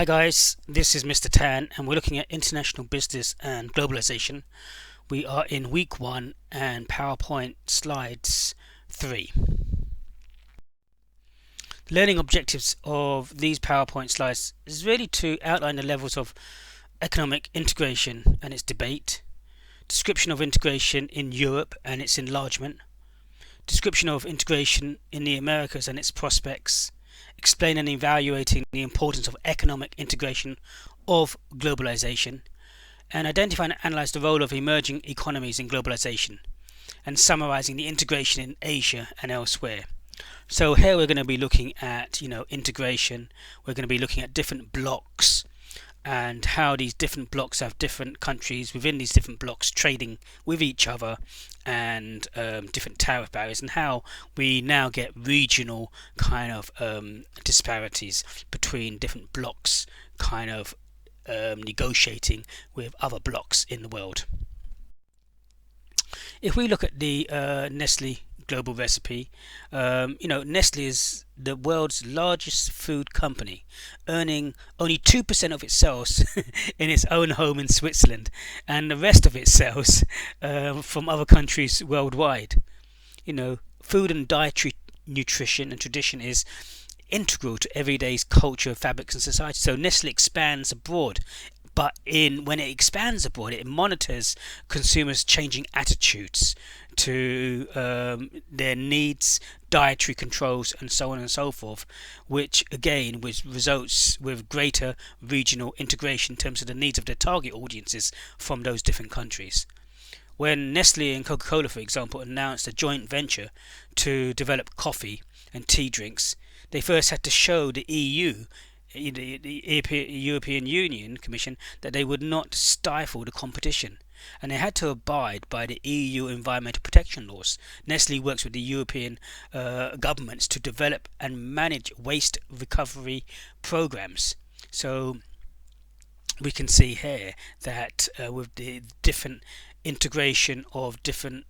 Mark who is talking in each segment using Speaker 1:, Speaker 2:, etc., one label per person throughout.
Speaker 1: Hi guys, this is Mr. Tan and we're looking at international business and globalization. We are in week 1 and PowerPoint slides 3. The learning objectives of these PowerPoint slides is really to outline the levels of economic integration and its debate, description of integration in Europe and its enlargement, description of integration in the Americas and its prospects, explain and evaluating the importance of economic integration of globalization, and identify and analyze the role of emerging economies in globalization, and summarizing the integration in Asia and elsewhere. So here we're going to be looking at, integration. We're going to be looking at different blocks and how these different blocks have different countries within these different blocks trading with each other, and different tariff barriers, and how we now get regional kind of disparities between different blocks kind of negotiating with other blocks in the world. If we look at the Nestle global recipe, Nestle is the world's largest food company, earning only 2% of its sales in its own home in Switzerland, and the rest of its sales from other countries worldwide. Food and dietary nutrition and tradition is integral to everyday's culture, fabrics, and society. So Nestle expands abroad, but when it expands abroad, it monitors consumers' changing attitudes to their needs, dietary controls, and so on and so forth, which again results with greater regional integration in terms of the needs of their target audiences from those different countries. When Nestle and Coca-Cola, for example, announced a joint venture to develop coffee and tea drinks, they first had to show the EU, the European Union Commission, that they would not stifle the competition, and they had to abide by the EU environmental protection laws. Nestle works with the European governments to develop and manage waste recovery programs. So we can see here that with the different integration of different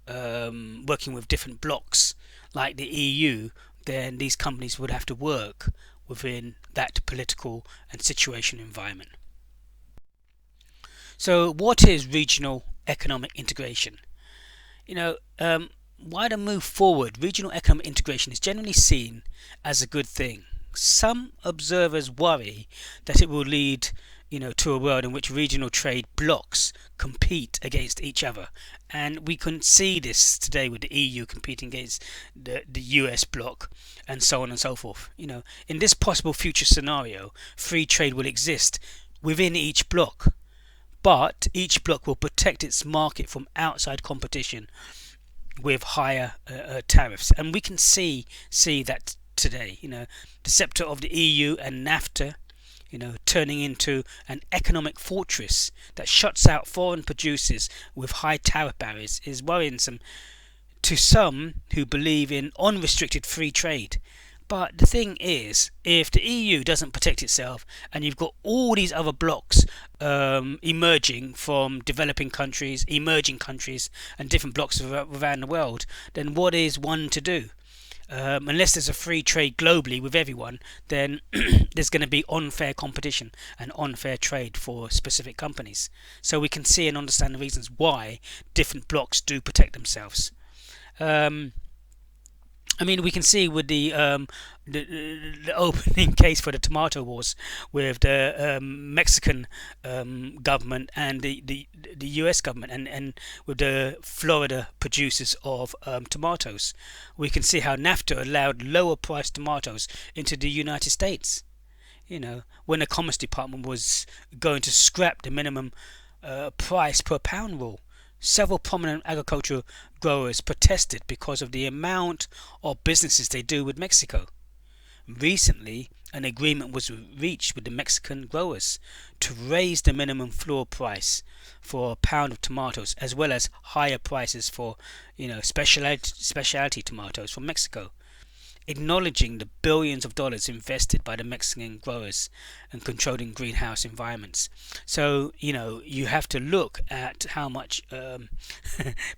Speaker 1: working with different blocks like the EU, then these companies would have to work within that political and situation environment. So what is regional economic integration? Why the move forward? Regional economic integration is generally seen as a good thing. Some observers worry that it will lead to a world in which regional trade blocks compete against each other, and we can see this today with the EU competing against the US bloc, and so on and so forth. In this possible future scenario, free trade will exist within each bloc, but each bloc will protect its market from outside competition with higher tariffs, and we can see that today. The scepter of the EU and NAFTA, turning into an economic fortress that shuts out foreign producers with high tariff barriers, is worrisome to some who believe in unrestricted free trade. But the thing is, if the EU doesn't protect itself, and you've got all these other blocks emerging from developing countries, emerging countries, and different blocks around the world, then what is one to do? Unless there's a free trade globally with everyone, then there's going to be unfair competition and unfair trade for specific companies. So we can see and understand the reasons why different blocks do protect themselves. We can see with the opening case for the tomato wars with the Mexican government and the US government, and with the Florida producers of tomatoes. We can see how NAFTA allowed lower priced tomatoes into the United States. When the Commerce Department was going to scrap the minimum price per pound rule. Several prominent agricultural growers protested because of the amount of businesses they do with Mexico. Recently, an agreement was reached with the Mexican growers to raise the minimum floor price for a pound of tomatoes, as well as higher prices for specialty tomatoes from Mexico, acknowledging the billions of dollars invested by the Mexican growers and controlling greenhouse environments. So you have to look at how much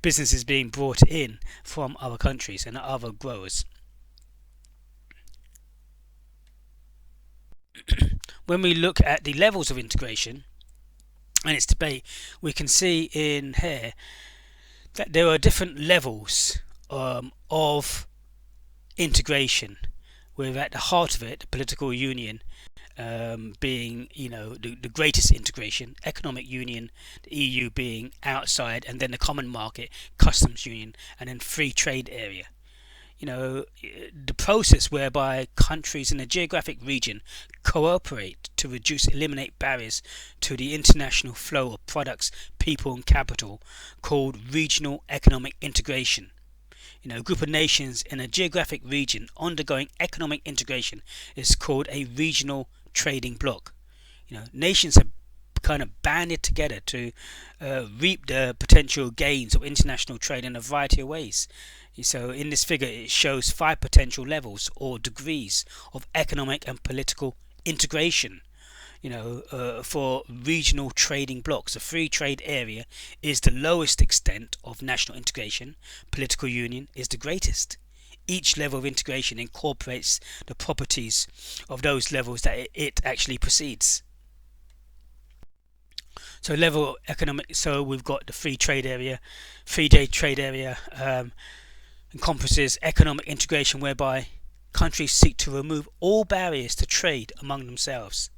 Speaker 1: business is being brought in from other countries and other growers. when we look at the levels of integration and its debate, we can see in here that there are different levels of integration, with at the heart of it the political union being, the greatest integration, economic union, the EU being outside, and then the common market, customs union, and then free trade area. The process whereby countries in a geographic region cooperate to eliminate barriers to the international flow of products, people, and capital, called regional economic integration. A group of nations in a geographic region undergoing economic integration is called a regional trading bloc. Nations have kind of banded together to reap the potential gains of international trade in a variety of ways. So in this figure it shows 5 potential levels or degrees of economic and political integration. For regional trading blocks, a free trade area is the lowest extent of national integration. Political union is the greatest. Each level of integration incorporates the properties of those levels that it actually precedes. So level economic. So we've got the free trade area. Free trade area encompasses economic integration whereby countries seek to remove all barriers to trade among themselves,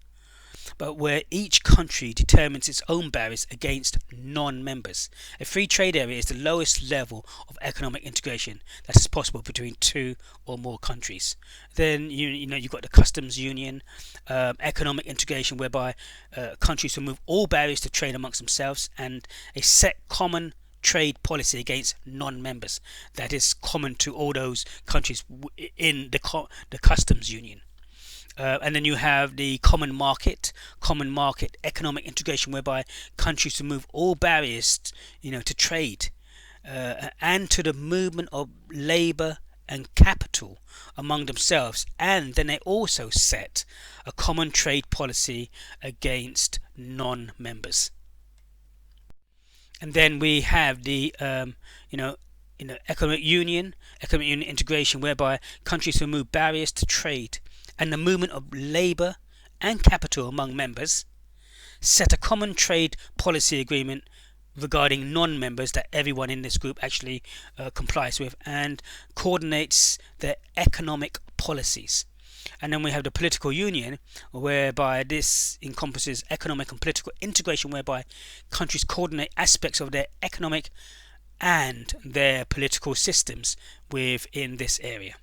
Speaker 1: but where each country determines its own barriers against non-members. A free trade area is the lowest level of economic integration that is possible between two or more countries. Then you've got the customs union, economic integration whereby countries remove all barriers to trade amongst themselves, and a set common trade policy against non-members that is common to all those countries in the customs union. And then you have the common market economic integration whereby countries remove all barriers to trade and to the movement of labour and capital among themselves, and then they also set a common trade policy against non-members. And then we have the economic union integration whereby countries remove barriers to trade and the movement of labour and capital among members, set a common trade policy agreement regarding non-members that everyone in this group actually complies with, and coordinates their economic policies. And then we have the political union, whereby this encompasses economic and political integration whereby countries coordinate aspects of their economic and their political systems within this area.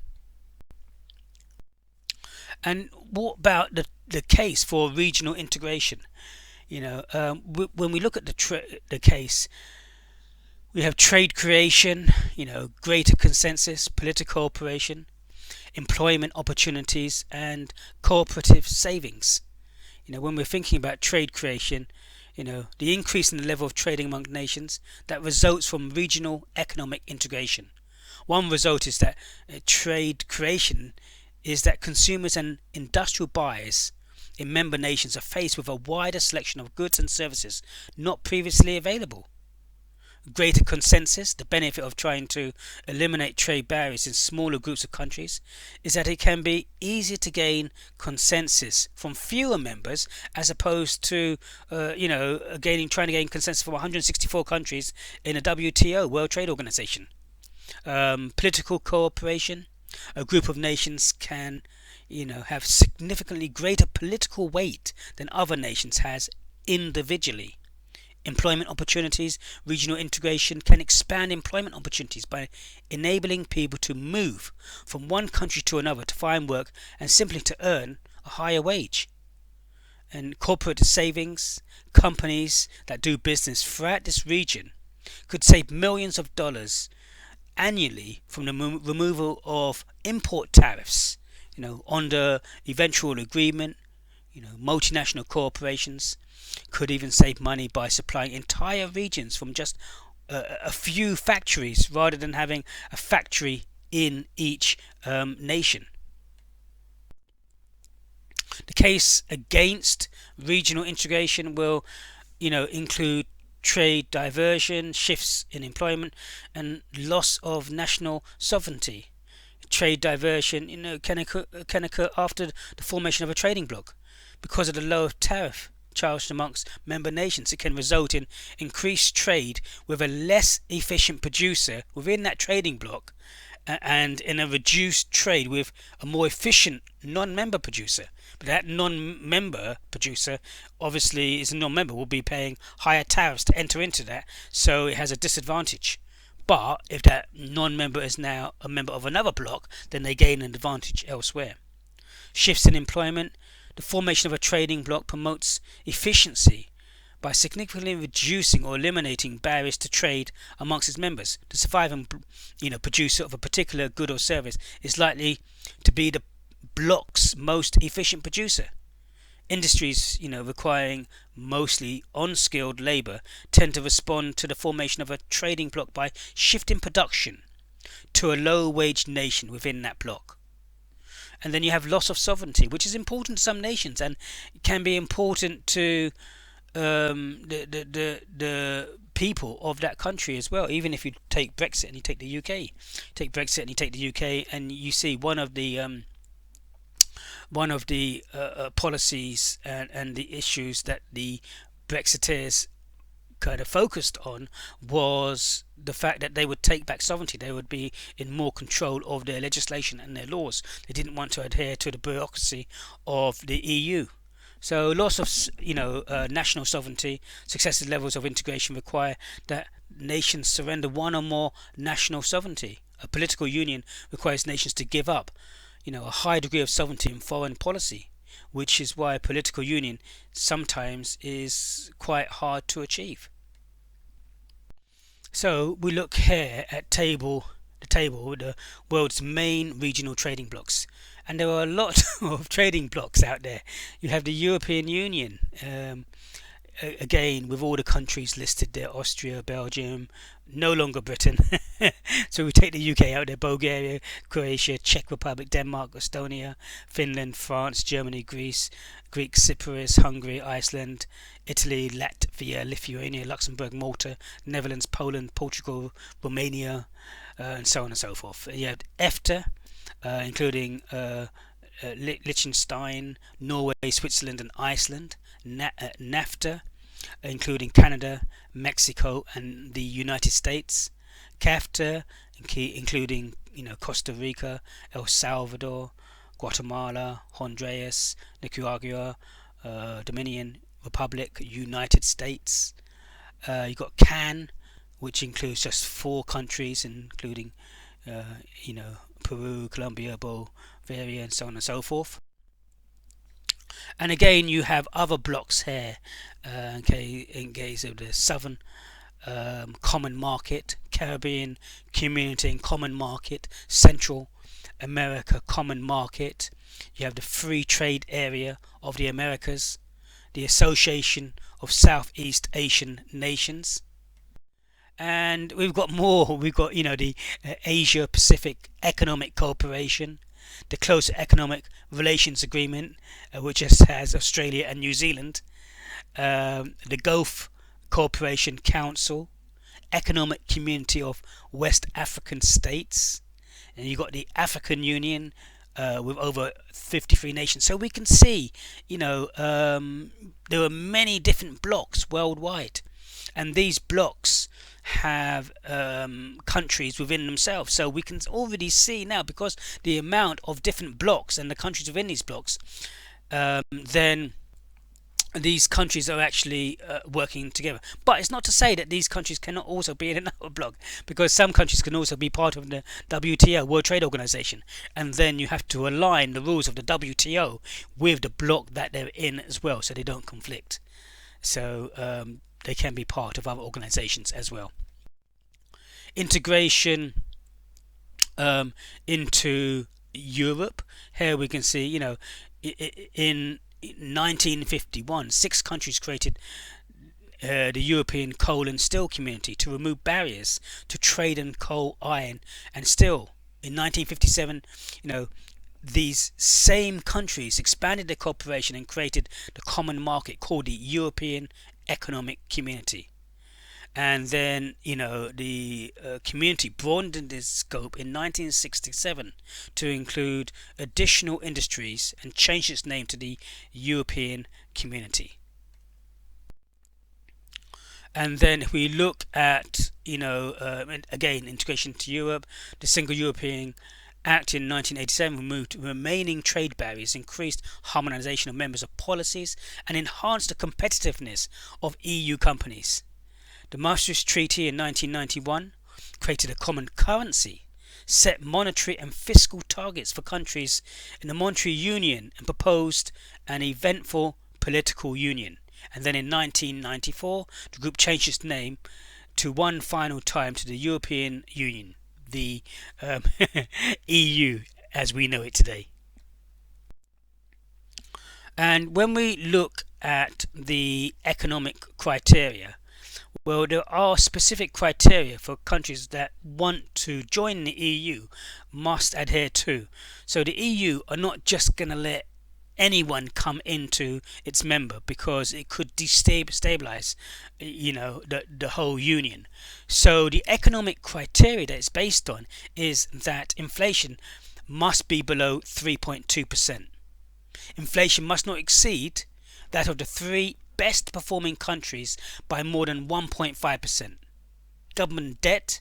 Speaker 1: And what about the case for regional integration? When we look at the case, we have trade creation, greater consensus, political cooperation, employment opportunities, and cooperative savings. When we're thinking about trade creation, the increase in the level of trading among nations that results from regional economic integration. One result is that trade creation is that consumers and industrial buyers in member nations are faced with a wider selection of goods and services not previously available. Greater consensus, the benefit of trying to eliminate trade barriers in smaller groups of countries, is that it can be easier to gain consensus from fewer members as opposed to trying to gain consensus from 164 countries in a WTO, World Trade Organization. Political cooperation, a group of nations can have significantly greater political weight than other nations has individually. Employment opportunities, regional integration can expand employment opportunities by enabling people to move from one country to another to find work and simply to earn a higher wage. And corporate savings, companies that do business throughout this region could save millions of dollars annually from the removal of import tariffs, under eventual agreement. Multinational corporations could even save money by supplying entire regions from just a few factories rather than having a factory in each nation. The case against regional integration will include trade diversion, shifts in employment, and loss of national sovereignty. Trade diversion can occur after the formation of a trading bloc, because of the low tariff charged amongst member nations, it can result in increased trade with a less efficient producer within that trading bloc, and in a reduced trade with a more efficient non-member producer. But that non-member producer obviously is a non-member, will be paying higher tariffs to enter into that, so it has a disadvantage. But if that non-member is now a member of another bloc, then they gain an advantage elsewhere. Shifts in employment. The formation of a trading bloc promotes efficiency by significantly reducing or eliminating barriers to trade amongst its members. The surviving producer of a particular good or service is likely to be the bloc's most efficient producer. Industries requiring mostly unskilled labour tend to respond to the formation of a trading bloc by shifting production to a low wage nation within that bloc. And then you have loss of sovereignty, which is important to some nations and can be important to the people of that country as well. Even if you take Brexit and you take the UK, and you see one of the policies and the issues that the Brexiteers kind of focused on was the fact that they would take back sovereignty. They would be in more control of their legislation and their laws. They didn't want to adhere to the bureaucracy of the EU. So loss of national sovereignty, successive levels of integration require that nations surrender one or more national sovereignty. A political union requires nations to give up a high degree of sovereignty in foreign policy, which is why political union sometimes is quite hard to achieve. So we look here at the world's main regional trading blocs, and there are a lot of trading blocs out there. You have the European Union, again with all the countries listed there: Austria, Belgium, no longer Britain. So we take the UK out there: Bulgaria, Croatia, Czech Republic, Denmark, Estonia, Finland, France, Germany, Greece, Cyprus, Hungary, Iceland, Italy, Latvia, Lithuania, Luxembourg, Malta, Netherlands, Poland, Portugal, Romania, and so on and so forth. You have EFTA, including Liechtenstein, Norway, Switzerland, and Iceland. NAFTA, including Canada, Mexico, and the United States. CAFTA, including Costa Rica, El Salvador, Guatemala, Honduras, Nicaragua, Dominican Republic, United States. You've got CAN, which includes just 4 countries, including Peru, Colombia, Bolivia, and so on and so forth. And again, you have other blocks here, in case of the Southern Common Market, Caribbean Community and Common Market, Central America Common Market. You have the Free Trade Area of the Americas, the Association of Southeast Asian Nations, and we've got more. We've got the Asia Pacific Economic Cooperation, the Close Economic Relations Agreement, which just has Australia and New Zealand, the Gulf Cooperation Council, Economic Community of West African States, and you've got the African Union with over 53 nations. So we can see, there are many different blocks worldwide, and these blocks have countries within themselves. So we can already see now, because the amount of different blocks and the countries within these blocks, then these countries are actually working together. But it's not to say that these countries cannot also be in another bloc, because some countries can also be part of the WTO, World Trade Organization, and then you have to align the rules of the WTO with the bloc that they're in as well, so they don't conflict. So they can be part of other organizations as well. Integration into Europe. Here we can see, in 1951, 6 countries created the European Coal and Steel Community to remove barriers to trade in coal, iron, and steel. In 1957, these same countries expanded their cooperation and created the common market called the European Economic Community. And then, the community broadened its scope in 1967 to include additional industries and changed its name to the European Community. And then if we look at, again, integration to Europe, the Single European Act in 1987 removed remaining trade barriers, increased harmonization of members of policies, and enhanced the competitiveness of EU companies. The Maastricht Treaty in 1991 created a common currency, set monetary and fiscal targets for countries in the monetary union, and proposed an eventful political union. And then in 1994, the group changed its name to one final time to the European Union, the EU as we know it today. And when we look at the economic criteria, well, there are specific criteria for countries that want to join the EU must adhere to. So the EU are not just going to let anyone come into its member, because it could destabilize the whole union. So the economic criteria that it's based on is that inflation must be below 3.2%. Inflation must not exceed that of the three best performing countries by more than 1.5%. Government debt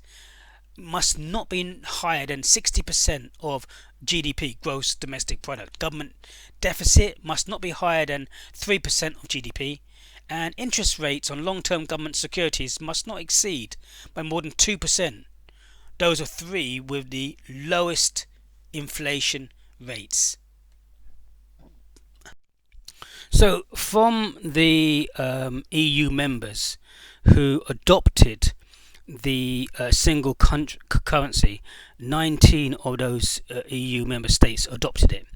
Speaker 1: must not be higher than 60% of GDP, gross domestic product. Government deficit must not be higher than 3% of GDP, and interest rates on long-term government securities must not exceed by more than 2%. Those are three with the lowest inflation rates. So from the EU members who adopted the single currency, 19 of those EU member states adopted it,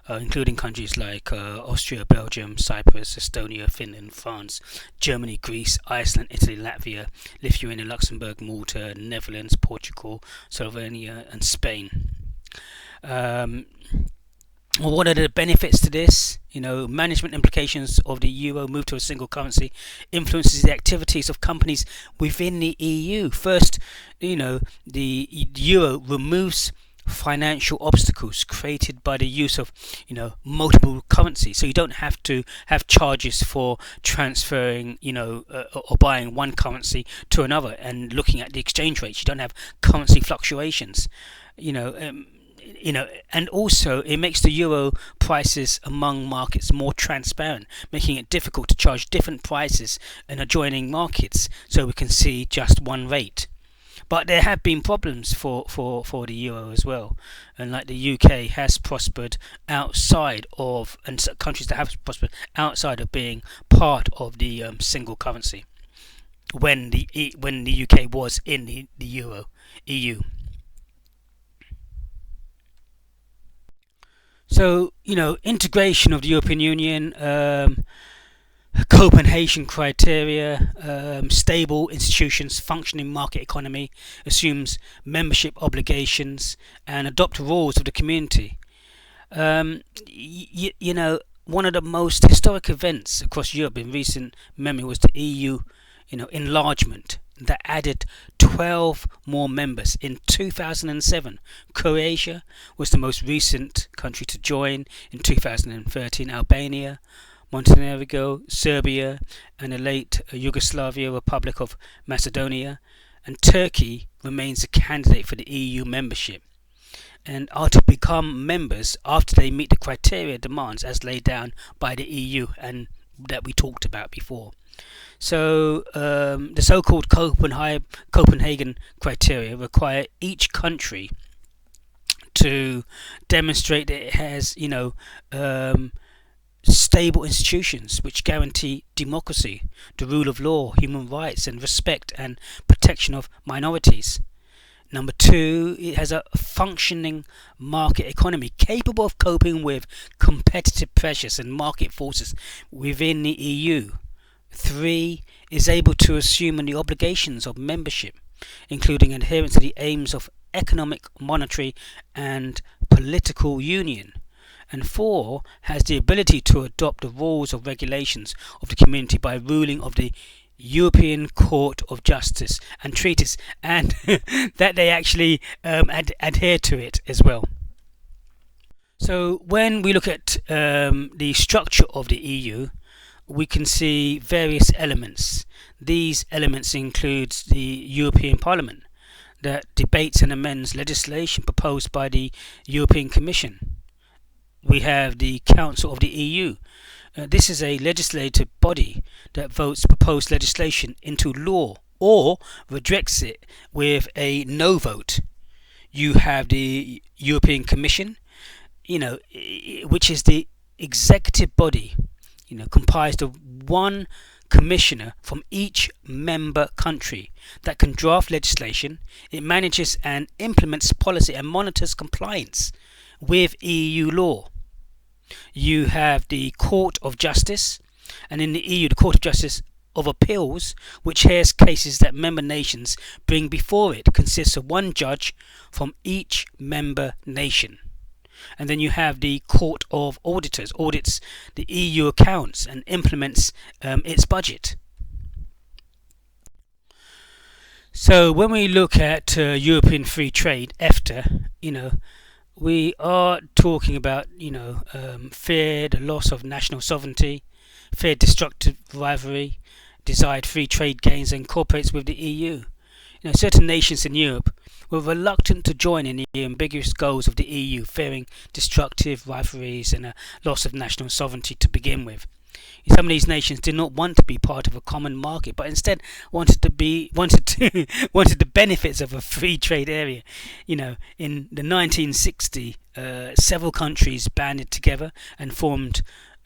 Speaker 1: including countries like Austria, Belgium, Cyprus, Estonia, Finland, France, Germany, Greece, Iceland, Italy, Latvia, Lithuania, Luxembourg, Malta, Netherlands, Portugal, Slovenia, and Spain. Well, what are the benefits to this? Management implications of the euro move to a single currency influences the activities of companies within the EU. First, the euro removes financial obstacles created by the use of, multiple currencies. So you don't have to have charges for transferring, or buying one currency to another and looking at the exchange rates. You don't have currency fluctuations. And also it makes the euro prices among markets more transparent, making it difficult to charge different prices in adjoining markets, so we can see just one rate. But there have been problems for the euro as well, and like the UK has prospered outside of, and countries that have prospered outside of being part of the single currency when the UK was in the EU. So, integration of the European Union, Copenhagen criteria, stable institutions, functioning market economy, assumes membership obligations, and adopt rules of the community. One of the most historic events across Europe in recent memory was the EU, enlargement that added 12 more members in 2007. Croatia was the most recent country to join in 2013. Albania, Montenegro, Serbia, and the late Yugoslavia Republic of Macedonia, and Turkey remains a candidate for the EU membership and are to become members after they meet the criteria demands as laid down by the EU and that we talked about before. So the so-called Copenhagen criteria require each country to demonstrate that it has, stable institutions which guarantee democracy, the rule of law, human rights, and respect and protection of minorities. Number two, it has a functioning market economy capable of coping with competitive pressures and market forces within the EU. 3, is able to assume the obligations of membership, including adherence to the aims of economic, monetary, and political union. And 4, has the ability to adopt the rules or regulations of the community by ruling of the European Court of Justice and treaties, and that they actually adhere to it as well. So when we look at the structure of the EU, we can see various elements. These elements include the European Parliament that debates and amends legislation proposed by the European Commission. We have the Council of the EU. This is a legislative body that votes proposed legislation into law or rejects it with a no vote. You have the European Commission, which is the executive body, comprised of one commissioner from each member country that can draft legislation. It manages and implements policy and monitors compliance with EU law. You have the Court of Justice, and in the EU, the Court of Justice of Appeals, which hears cases that member nations bring before it, consists of one judge from each member nation. And then you have the Court of Auditors, audits the EU accounts and implements its budget. So when we look at European Free Trade, EFTA, we are talking about, fear, the loss of national sovereignty, fear, destructive rivalry, desired free trade gains, and cooperates with the EU. Certain nations in Europe were reluctant to join in the ambiguous goals of the EU, fearing destructive rivalries and a loss of national sovereignty to begin with. Some of these nations did not want to be part of a common market, but instead wanted the benefits of a free trade area. In the 1960s, several countries banded together and formed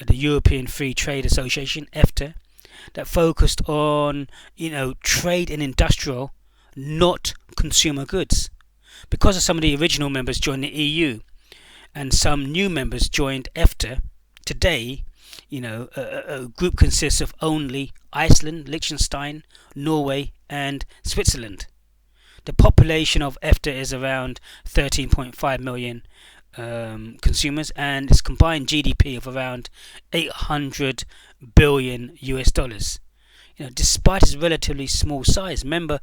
Speaker 1: the European Free Trade Association (EFTA), that focused on trade and industrial, not consumer goods. Because of some of the original members joined the EU and some new members joined EFTA, today a group consists of only Iceland, Liechtenstein, Norway and Switzerland. The population of EFTA is around 13.5 million consumers, and its combined GDP of around $800 billion US. Despite its relatively small size, members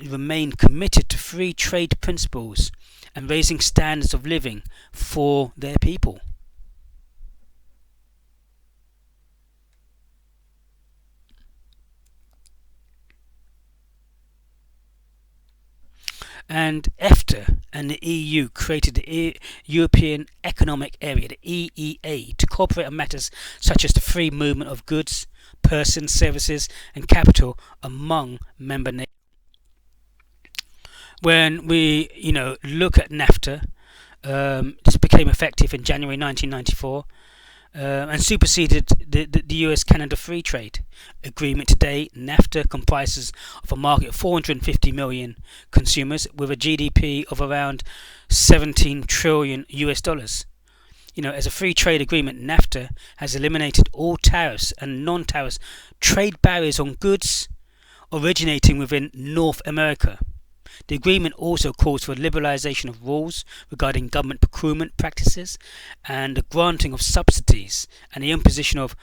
Speaker 1: remain committed to free trade principles and raising standards of living for their people. And EFTA and the EU created the European Economic Area, the EEA, to cooperate on matters such as the free movement of goods, persons, services and capital among member nations. When we look at NAFTA, this became effective in January 1994 and superseded the US-Canada Free Trade Agreement. Today, NAFTA comprises of a market of 450 million consumers with a GDP of around $17 trillion US. As a free trade agreement, NAFTA has eliminated all tariffs and non-tariff trade barriers on goods originating within North America. The agreement also calls for liberalisation of rules regarding government procurement practices and the granting of subsidies and the imposition of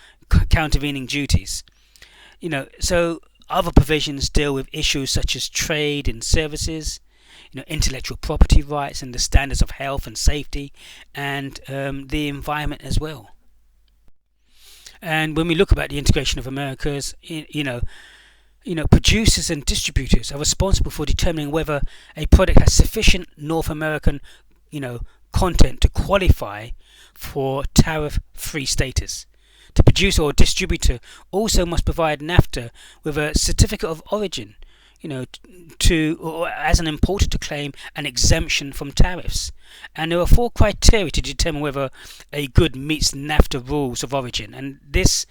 Speaker 1: countervailing duties. So other provisions deal with issues such as trade and services, intellectual property rights and the standards of health and safety and the environment as well. And when we look about the integration of Americas, producers and distributors are responsible for determining whether a product has sufficient North American, content to qualify for tariff-free status. The producer or distributor also must provide NAFTA with a certificate of origin, or as an importer to claim an exemption from tariffs. And there are 4 criteria to determine whether a good meets NAFTA rules of origin, and these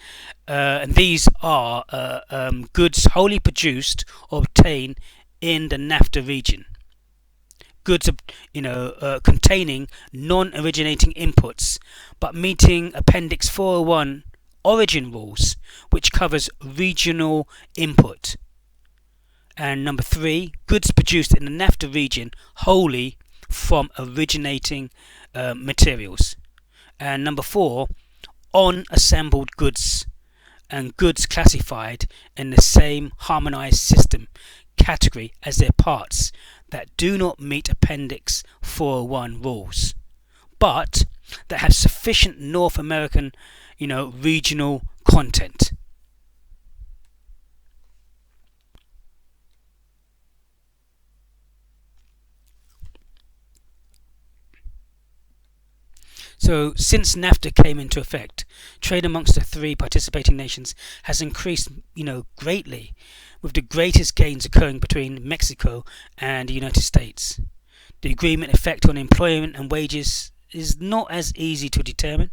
Speaker 1: are goods wholly produced or obtained in the NAFTA region, goods containing non-originating inputs but meeting Appendix 401 origin rules, which covers regional input. And number 3, goods produced in the NAFTA region wholly from originating materials. And number 4, unassembled goods and goods classified in the same harmonized system category as their parts that do not meet Appendix 401 rules, but that have sufficient North American, regional content. So, since NAFTA came into effect, trade amongst the three participating nations has increased, greatly, with the greatest gains occurring between Mexico and the United States. The agreement effect on employment and wages is not as easy to determine.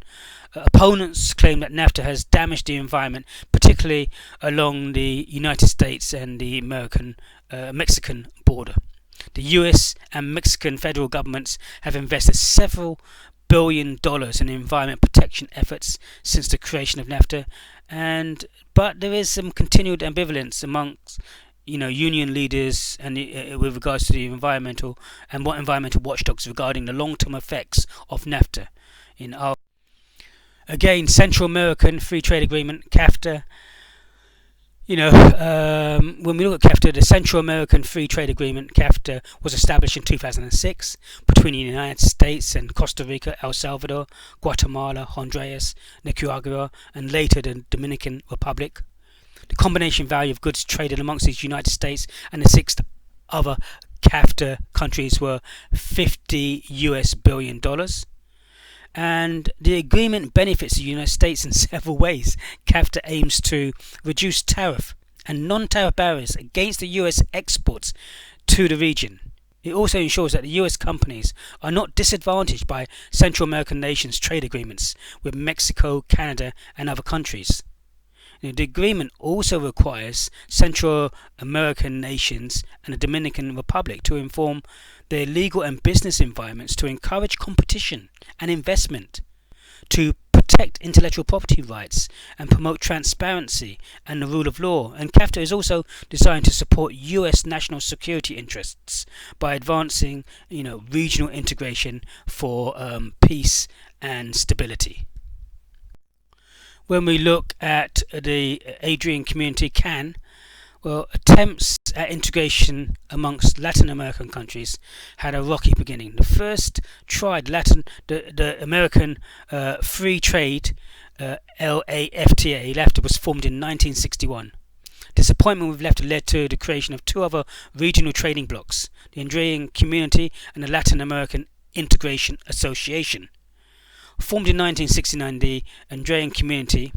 Speaker 1: Opponents claim that NAFTA has damaged the environment, particularly along the United States and the Mexican border. The US and Mexican federal governments have invested several $1 billion in environment protection efforts since the creation of NAFTA, but there is some continued ambivalence amongst union leaders and with regards to the environmental and what environmental watchdogs regarding the long-term effects of NAFTA. Again, Central American Free Trade Agreement, CAFTA. When we look at CAFTA, the Central American Free Trade Agreement, CAFTA, was established in 2006 between the United States and Costa Rica, El Salvador, Guatemala, Honduras, Nicaragua, and later the Dominican Republic. The combination value of goods traded amongst the United States and the 6 other CAFTA countries were $50 billion. And the agreement benefits the United States in several ways. CAFTA aims to reduce tariff and non-tariff barriers against the US exports to the region. It also ensures that the US companies are not disadvantaged by Central American nations' trade agreements with Mexico, Canada, and other countries. The agreement also requires Central American nations and the Dominican Republic to inform their legal and business environments to encourage competition and investment, to protect intellectual property rights and promote transparency and the rule of law. And CAFTA is also designed to support US national security interests by advancing, regional integration for peace and stability. When we look at the Adrian community, attempts at integration amongst Latin American countries had a rocky beginning. The first tried the American Free Trade NAFTA was formed in 1961. Disappointment with NAFTA led to the creation of two other regional trading blocs, the Andrean Community and the Latin American Integration Association. Formed in 1969, the Andrean Community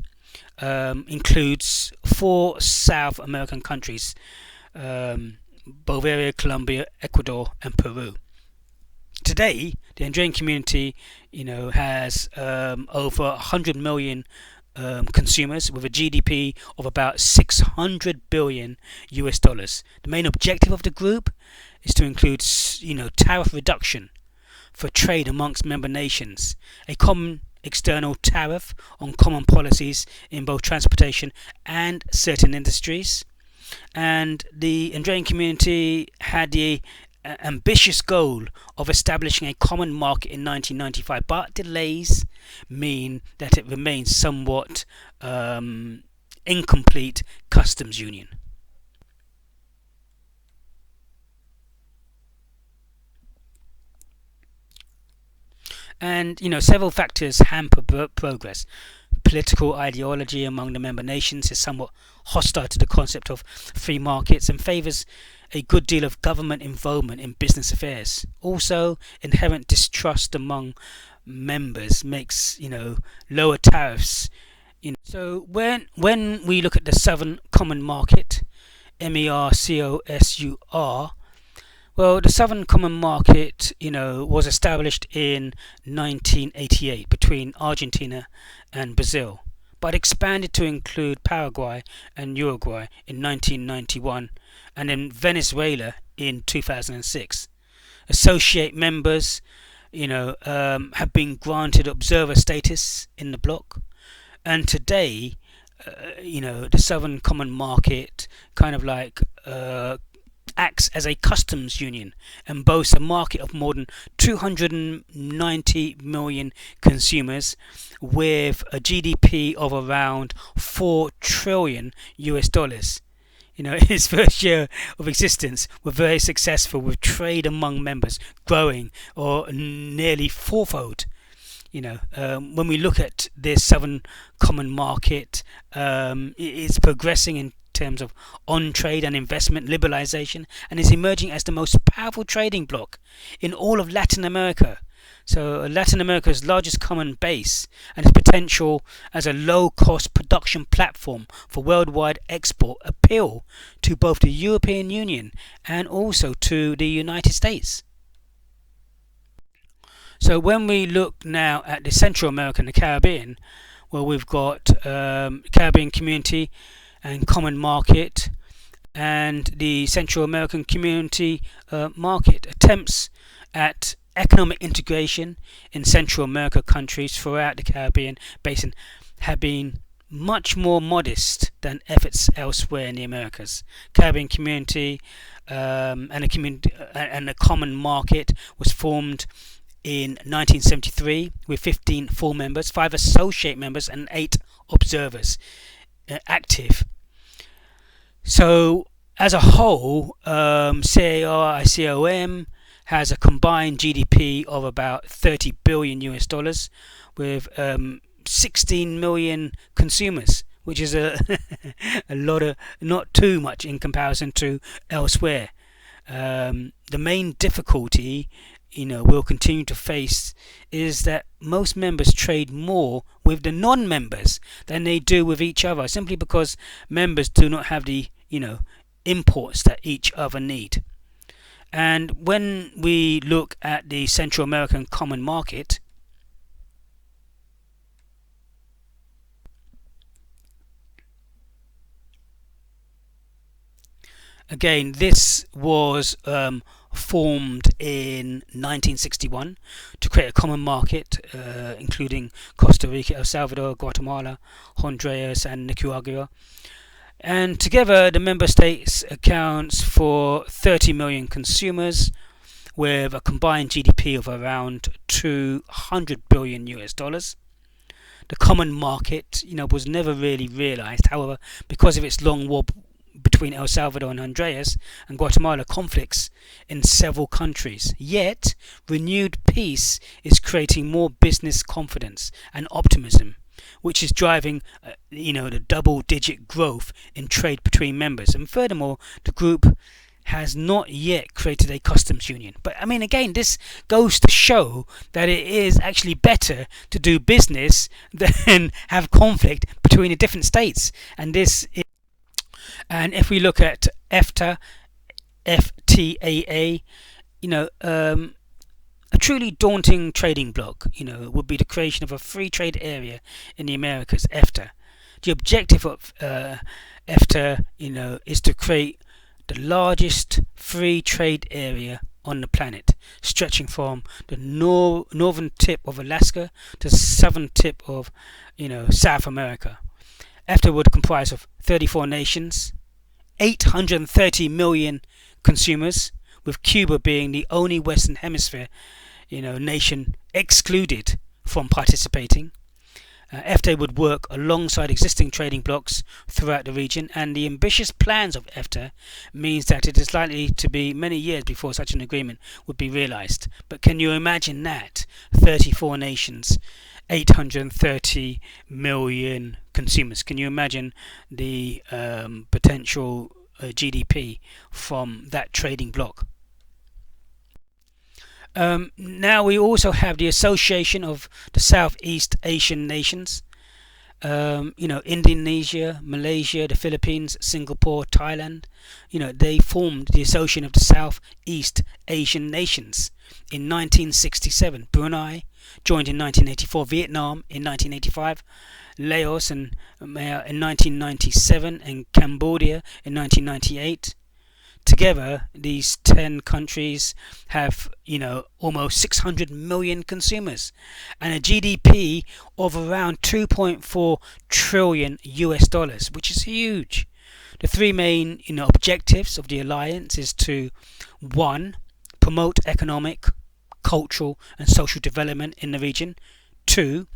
Speaker 1: includes 4 South American countries, Bolivia, Colombia, Ecuador, and Peru. Today, the Andrean Community, has over 100 million consumers with a GDP of about $600 billion US. The main objective of the group is to include, tariff reduction for trade amongst member nations, a common external tariff on common policies in both transportation and certain industries. And the Andrean Community had the ambitious goal of establishing a common market in 1995, but delays mean that it remains somewhat incomplete customs union. And several factors hamper progress. Political ideology among the member nations is somewhat hostile to the concept of free markets and favours a good deal of government involvement in business affairs. Also, inherent distrust among members makes lower tariffs. So when we look at the Southern Common Market, MERCOSUR, well, the Southern Common Market, was established in 1988 between Argentina and Brazil, but expanded to include Paraguay and Uruguay in 1991, and then Venezuela in 2006. Associate members, have been granted observer status in the bloc, and today, the Southern Common Market kind of like acts as a customs union and boasts a market of more than 290 million consumers with a GDP of around 4 trillion US dollars. In its first year of existence, were very successful with trade among members growing or nearly fourfold. When we look at this Southern Common Market, it's progressing in terms of on-trade and investment liberalization and is emerging as the most powerful trading bloc in all of Latin America. So Latin America's largest common base and its potential as a low-cost production platform for worldwide export appeal to both the European Union and also to the United States. So when we look now at the Central America and the Caribbean, well, we've got Caribbean Community and Common Market and the Central American Community Market. Attempts at economic integration in Central America countries throughout the Caribbean basin have been much more modest than efforts elsewhere in the Americas. Caribbean Community and the Common Market was formed in 1973 with 15 full members, 5 associate members and 8 observers active. So as a whole, CAR-ICOM has a combined GDP of about 30 billion US dollars with 16 million consumers, which is a lot of, not too much in comparison to elsewhere. The main difficulty we'll continue to face is that most members trade more with the non-members than they do with each other, simply because members do not have the imports that each other need. And when we look at the Central American Common Market, again, this was formed in 1961 to create a common market, including Costa Rica, El Salvador, Guatemala, Honduras, and Nicaragua. And together, the member states accounts for 30 million consumers with a combined GDP of around 200 billion US dollars. The common market, was never really realized. However, because of its long war between El Salvador and Honduras and Guatemala conflicts in several countries. Yet, renewed peace is creating more business confidence and optimism, which is driving the double-digit growth in trade between members. And furthermore, the group has not yet created a customs union. But again, this goes to show that it is actually better to do business than have conflict between the different states. And if we look at AfterFTA, a truly daunting trading bloc, would be the creation of a free trade area in the Americas, AfTA. The objective of AfTA, is to create the largest free trade area on the planet, stretching from the northern tip of Alaska to the southern tip of, South America. AfTA would comprise of 34 nations, 830 million consumers, with Cuba being the only Western Hemisphere, nation excluded from participating. AfTA would work alongside existing trading blocs throughout the region, and the ambitious plans of AfTA means that it is likely to be many years before such an agreement would be realized. But can you imagine that? 34 nations, 830 million consumers. Can you imagine the potential GDP from that trading bloc? Now we also have the Association of the Southeast Asian Nations. Indonesia, Malaysia, the Philippines, Singapore, Thailand. They formed the Association of the Southeast Asian Nations in 1967. Brunei joined in 1984. Vietnam in 1985. Laos in 1997, and Cambodia in 1998. Together, these 10 countries have, almost 600 million consumers and a GDP of around 2.4 trillion US dollars, which is huge. The three main objectives of the alliance is to one, promote economic, cultural and social development in the region. Two,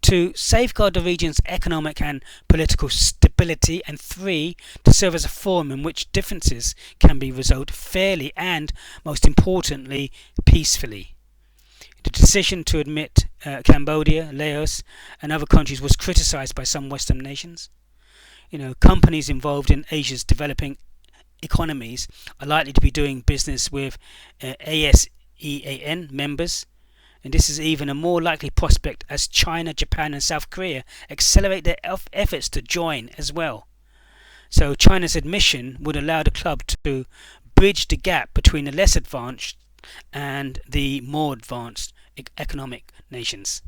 Speaker 1: to safeguard the region's economic and political stability. And three, to serve as a forum in which differences can be resolved fairly and, most importantly, peacefully. The decision to admit Cambodia, Laos, and other countries was criticized by some Western nations. Companies involved in Asia's developing economies are likely to be doing business with ASEAN members, and this is even a more likely prospect as China, Japan, and South Korea accelerate their efforts to join as well. So China's admission would allow the club to bridge the gap between the less advanced and the more advanced economic nations.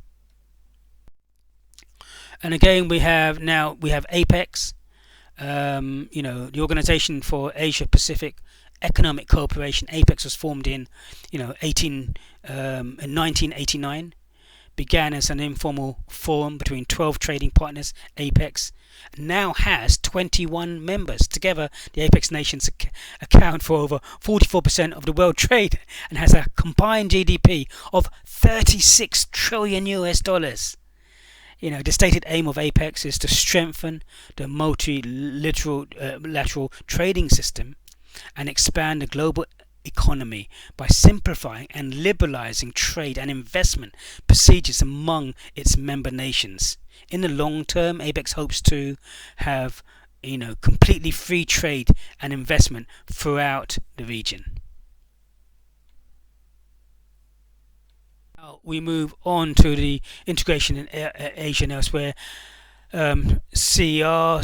Speaker 1: And again, we have APEX, the Organization for Asia Pacific Economic Cooperation. APEX was formed in 1989. Began as an informal forum between 12 trading partners. APEX now has 21 members. Together, the APEX nations account for over 44% of the world trade and has a combined GDP of 36 trillion US dollars. The stated aim of APEX is to strengthen the multilateral trading system and expand the global economy by simplifying and liberalizing trade and investment procedures among its member nations. In the long term, APEX hopes to have completely free trade and investment throughout the region. Now we move on to the integration in Asia and elsewhere. CER,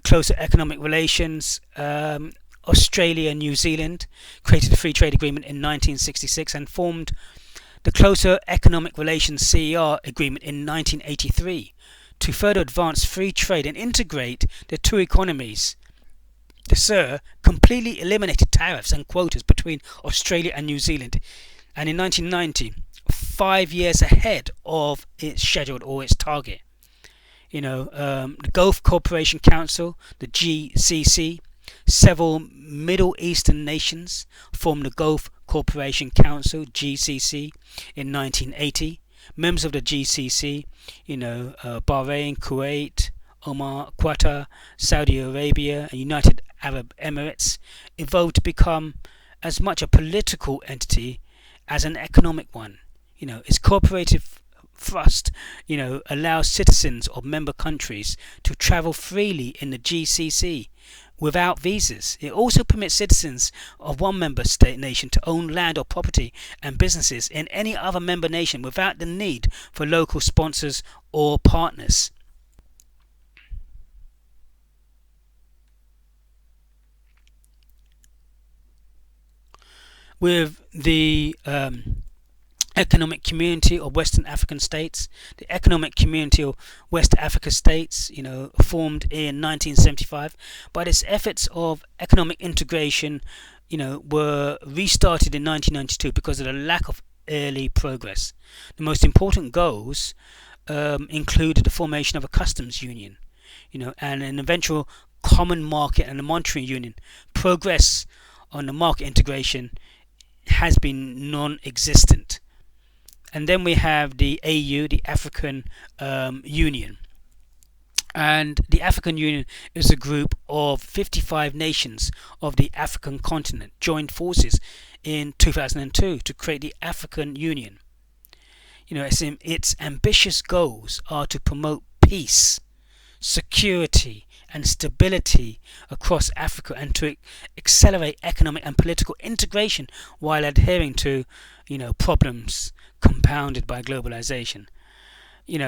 Speaker 1: closer economic relations. Australia and New Zealand created a free trade agreement in 1966 and formed the Closer Economic Relations CER agreement in 1983 to further advance free trade and integrate the two economies. The CER completely eliminated tariffs and quotas between Australia and New Zealand, and in 1990, 5 years ahead of its schedule or its target. The Gulf Cooperation Council, the GCC, several Middle Eastern nations formed the Gulf Cooperation Council, GCC, in 1980. Members of the GCC, Bahrain, Kuwait, Oman, Qatar, Saudi Arabia, and United Arab Emirates, evolved to become as much a political entity as an economic one. Its cooperative thrust, allows citizens of member countries to travel freely in the GCC without visas. It also permits citizens of one member state nation to own land or property and businesses in any other member nation without the need for local sponsors or partners. With the Economic Community of Western African States, the Economic Community of West Africa States, formed in 1975, but its efforts of economic integration, were restarted in 1992 because of the lack of early progress. The most important goals included the formation of a customs union, and an eventual common market and a monetary union. Progress on the market integration has been non-existent. And then we have the AU, the African Union. And the African Union is a group of 55 nations of the African continent joined forces in 2002 to create the African Union. Its ambitious goals are to promote peace, security, and stability across Africa and to accelerate economic and political integration while adhering to, problems compounded by globalization.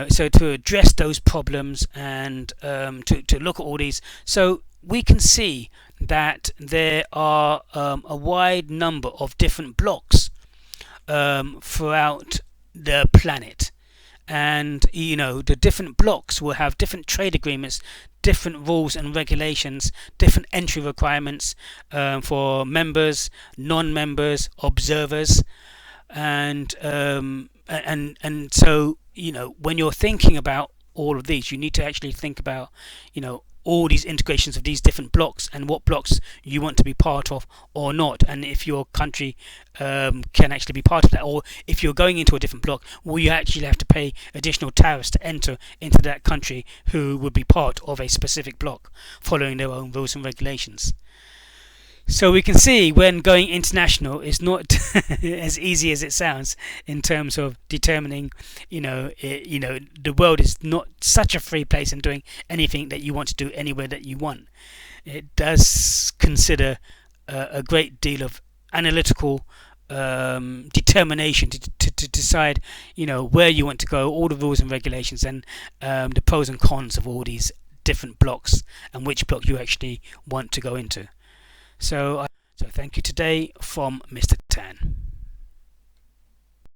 Speaker 1: So to address those problems and to look at all these, so we can see that there are a wide number of different blocks throughout the planet, and the different blocks will have different trade agreements, different rules and regulations, different entry requirements for members, non-members, observers, and so when you're thinking about all of these, you need to actually think about all these integrations of these different blocks and what blocks you want to be part of or not, and if your country can actually be part of that, or if you're going into a different block, will you actually have to pay additional tariffs to enter into that country who would be part of a specific block following their own rules and regulations. So we can see when going international is not as easy as it sounds in terms of determining, the world is not such a free place and doing anything that you want to do anywhere that you want. It does consider a great deal of analytical determination to decide, where you want to go, all the rules and regulations, and the pros and cons of all these different blocks and which block you actually want to go into. So thank you today from Mr. Tan.